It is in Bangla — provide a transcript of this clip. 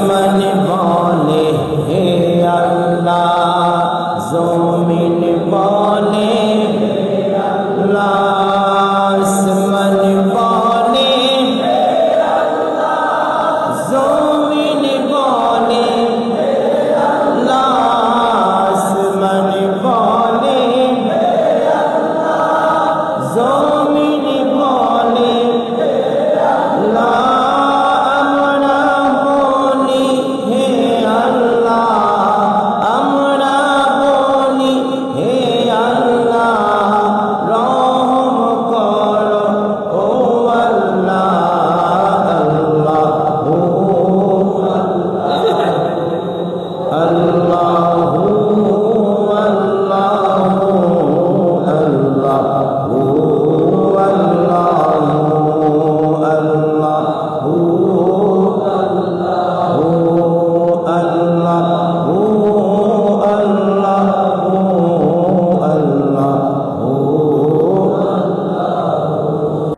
আসমান বলে হে আল্লাহ, জমিন বলে হে আল্লাহ, আসমান বলে হে আল্লাহ, জমিন বলে হে আল্লাহ, আসমান বলে হে আল্লাহ, জমিন বলে হে আল্লাহ, আমরা বলি হে আল্লাহ, আমরা বলি হে আল্লাহ, রহম করো ও আল্লাহ, আল্লাহ ও আল্লাহ, আল্লাহ ও আল্লাহ, আল্লাহ ও আল্লাহ, আল্লাহ ও আল্লাহ,